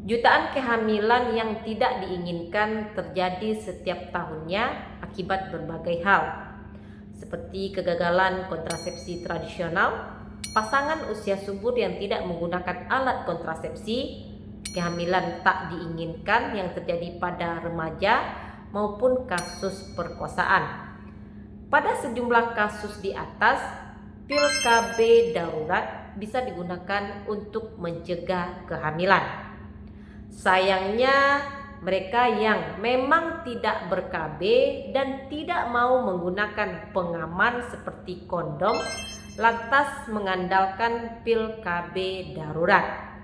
Jutaan kehamilan yang tidak diinginkan terjadi setiap tahunnya akibat berbagai hal, seperti kegagalan kontrasepsi tradisional, pasangan usia subur yang tidak menggunakan alat kontrasepsi, kehamilan tak diinginkan yang terjadi pada remaja, maupun kasus perkosaan. Pada sejumlah kasus di atas, pil KB darurat bisa digunakan untuk mencegah kehamilan. Sayangnya, mereka yang memang tidak ber-KB dan tidak mau menggunakan pengaman seperti kondom lantas mengandalkan pil KB darurat.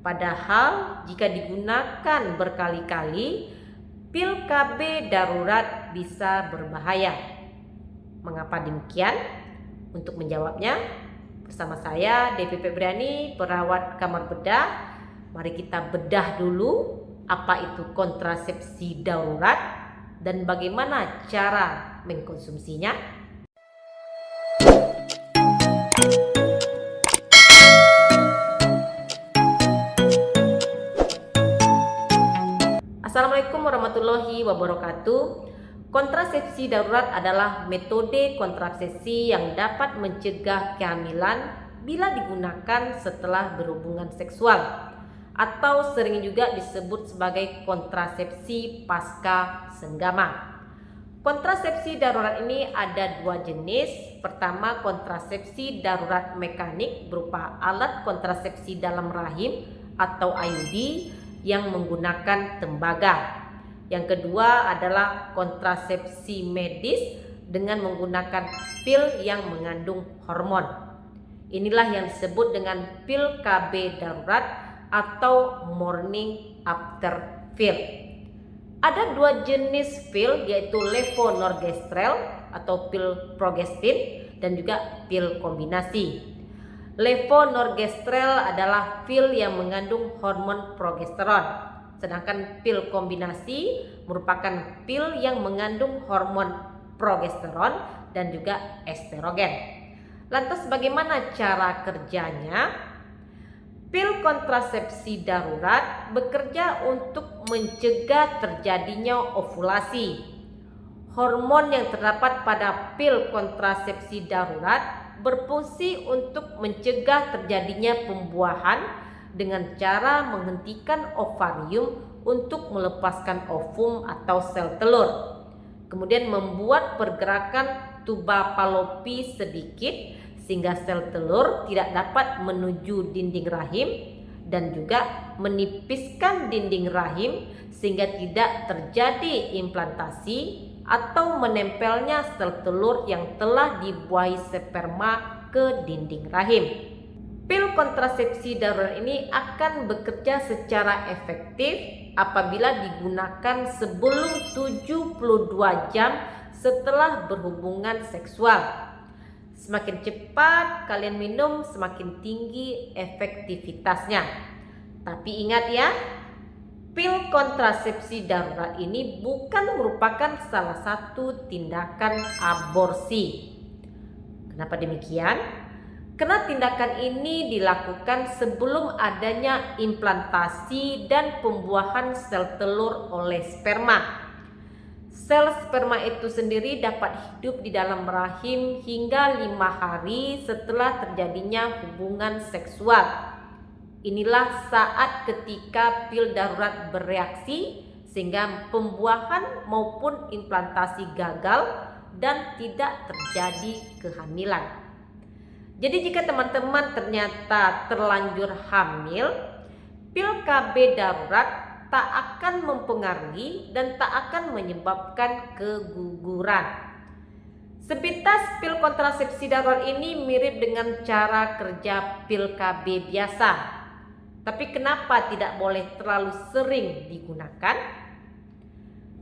Padahal jika digunakan berkali-kali, pil KB darurat bisa berbahaya. Mengapa demikian? Untuk menjawabnya, bersama saya Devi Febriani, perawat kamar bedah. Mari kita bedah dulu apa itu kontrasepsi darurat dan bagaimana cara mengkonsumsinya. Assalamualaikum warahmatullahi wabarakatuh. Kontrasepsi darurat adalah metode kontrasepsi yang dapat mencegah kehamilan bila digunakan setelah berhubungan seksual, atau sering juga disebut sebagai kontrasepsi pasca senggama. Kontrasepsi darurat ini ada dua jenis. Pertama, kontrasepsi darurat mekanik berupa alat kontrasepsi dalam rahim atau IUD yang menggunakan tembaga. Yang kedua adalah kontrasepsi medis dengan menggunakan pil yang mengandung hormon. Inilah yang disebut dengan pil KB darurat atau morning after pill. Ada dua jenis pil, yaitu levonorgestrel atau pil progestin dan juga pil kombinasi. Levonorgestrel adalah pil yang mengandung hormon progesteron, sedangkan pil kombinasi merupakan pil yang mengandung hormon progesteron dan juga estrogen. Lantas bagaimana cara kerjanya? Pil kontrasepsi darurat bekerja untuk mencegah terjadinya ovulasi. Hormon yang terdapat pada pil kontrasepsi darurat berfungsi untuk mencegah terjadinya pembuahan dengan cara menghentikan ovarium untuk melepaskan ovum atau sel telur. Kemudian membuat pergerakan tuba Fallopi sedikit sehingga sel telur tidak dapat menuju dinding rahim, dan juga menipiskan dinding rahim sehingga tidak terjadi implantasi atau menempelnya sel telur yang telah dibuahi sperma ke dinding rahim. Pil kontrasepsi darurat ini akan bekerja secara efektif apabila digunakan sebelum 72 jam setelah berhubungan seksual. Semakin cepat kalian minum, semakin tinggi efektivitasnya. Tapi ingat ya, pil kontrasepsi darurat ini bukan merupakan salah satu tindakan aborsi. Kenapa demikian? Karena tindakan ini dilakukan sebelum adanya implantasi dan pembuahan sel telur oleh sperma. Sel sperma itu sendiri dapat hidup di dalam rahim hingga 5 hari setelah terjadinya hubungan seksual. Inilah saat ketika pil darurat bereaksi sehingga pembuahan maupun implantasi gagal dan tidak terjadi kehamilan. Jadi jika teman-teman ternyata terlanjur hamil, pil KB darurat tak akan mempengaruhi dan tak akan menyebabkan keguguran. Sepintas pil kontrasepsi darurat ini mirip dengan cara kerja pil KB biasa. Tapi kenapa tidak boleh terlalu sering digunakan?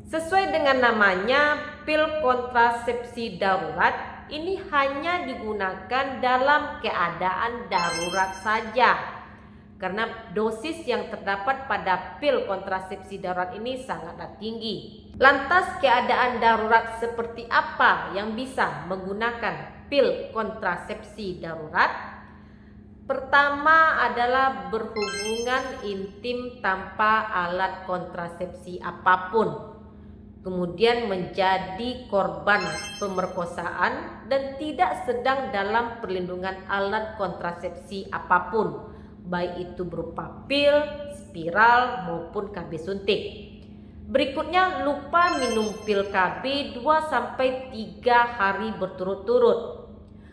Sesuai dengan namanya, pil kontrasepsi darurat ini hanya digunakan dalam keadaan darurat saja. Karena dosis yang terdapat pada pil kontrasepsi darurat ini sangatlah tinggi. Lantas keadaan darurat seperti apa yang bisa menggunakan pil kontrasepsi darurat? Pertama adalah berhubungan intim tanpa alat kontrasepsi apapun, kemudian menjadi korban pemerkosaan dan tidak sedang dalam perlindungan alat kontrasepsi apapun, baik itu berupa pil, spiral maupun KB suntik. Berikutnya, lupa minum pil KB 2-3 hari berturut-turut.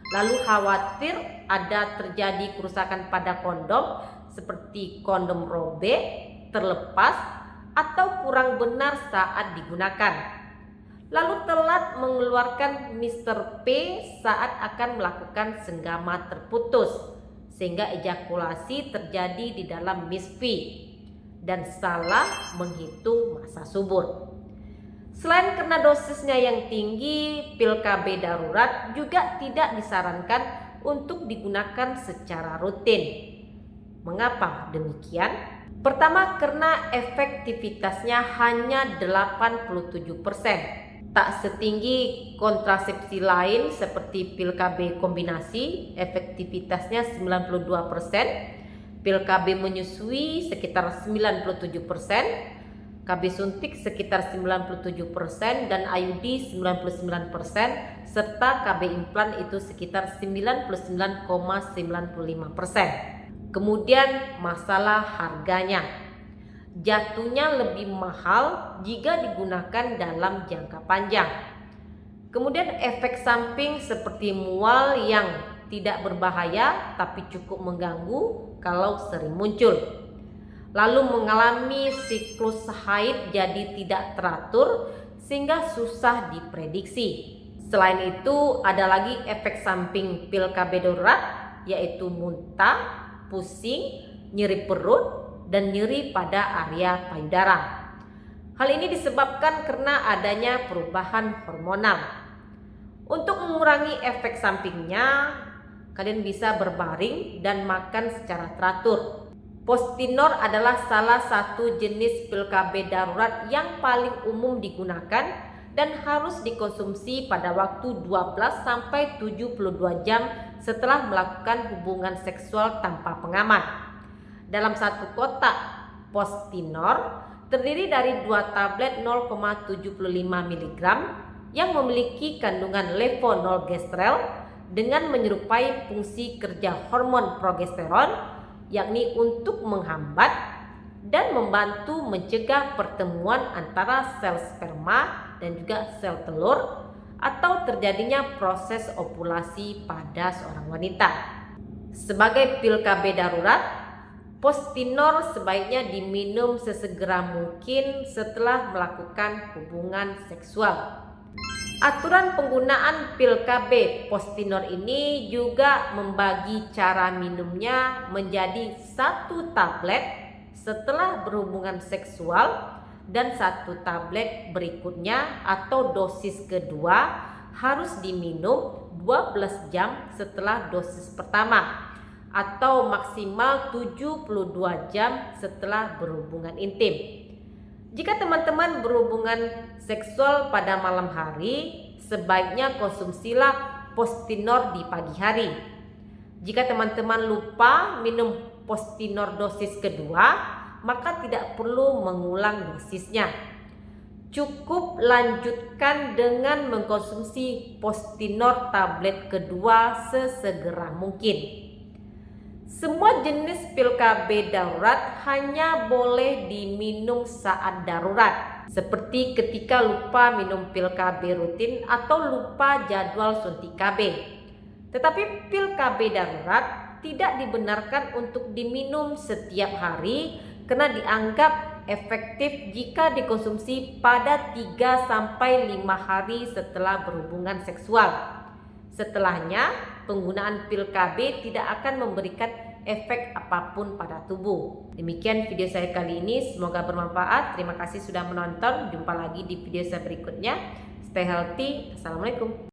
Lalu khawatir ada terjadi kerusakan pada kondom seperti kondom robek, terlepas, atau kurang benar saat digunakan. Lalu telat mengeluarkan Mr. P saat akan melakukan senggama terputus sehingga ejakulasi terjadi di dalam Miss V, dan salah menghitung masa subur. Selain karena dosisnya yang tinggi, pil KB darurat juga tidak disarankan untuk digunakan secara rutin. Mengapa demikian? Pertama, karena efektivitasnya hanya 87%. Tak setinggi kontrasepsi lain seperti pil KB kombinasi, efektivitasnya 92%, pil KB menyusui sekitar 97%, KB suntik sekitar 97% dan IUD 99%, serta KB implan itu sekitar 99,95%. Kemudian masalah harganya. Jatuhnya lebih mahal jika digunakan dalam jangka panjang. Kemudian efek samping seperti mual yang tidak berbahaya tapi cukup mengganggu kalau sering muncul. Lalu mengalami siklus haid jadi tidak teratur sehingga susah diprediksi. Selain itu ada lagi efek samping pil KB darurat, yaitu muntah, pusing, nyeri perut, dan nyeri pada area payudara. Hal ini disebabkan karena adanya perubahan hormonal. Untuk mengurangi efek sampingnya, kalian bisa berbaring dan makan secara teratur. Postinor adalah salah satu jenis pil KB darurat yang paling umum digunakan dan harus dikonsumsi pada waktu 12-72 jam setelah melakukan hubungan seksual tanpa pengaman. Dalam satu kotak Postinor terdiri dari 2 tablet 0,75 mg yang memiliki kandungan levonorgestrel dengan menyerupai fungsi kerja hormon progesteron, yakni untuk menghambat dan membantu mencegah pertemuan antara sel sperma dan juga sel telur atau terjadinya proses ovulasi pada seorang wanita. Sebagai pil KB darurat, Postinor sebaiknya diminum sesegera mungkin setelah melakukan hubungan seksual. Aturan penggunaan pil KB Postinor ini juga membagi cara minumnya menjadi 1 tablet setelah berhubungan seksual dan 1 tablet berikutnya atau dosis kedua harus diminum 12 jam setelah dosis pertama atau maksimal 72 jam setelah berhubungan intim. Jika teman-teman berhubungan seksual pada malam hari, sebaiknya konsumsilah Postinor di pagi hari. Jika teman-teman lupa minum Postinor dosis kedua, maka tidak perlu mengulang dosisnya. Cukup lanjutkan dengan mengkonsumsi Postinor tablet kedua sesegera mungkin. Semua jenis pil KB darurat hanya boleh diminum saat darurat, seperti ketika lupa minum pil KB rutin atau lupa jadwal suntik KB. Tetapi pil KB darurat tidak dibenarkan untuk diminum setiap hari karena dianggap efektif jika dikonsumsi pada 3-5 hari setelah berhubungan seksual. Setelahnya, penggunaan pil KB tidak akan memberikan efek apapun pada tubuh. Demikian video saya kali ini, semoga bermanfaat. Terima kasih sudah menonton. Jumpa lagi di video saya berikutnya. Stay healthy. Assalamualaikum.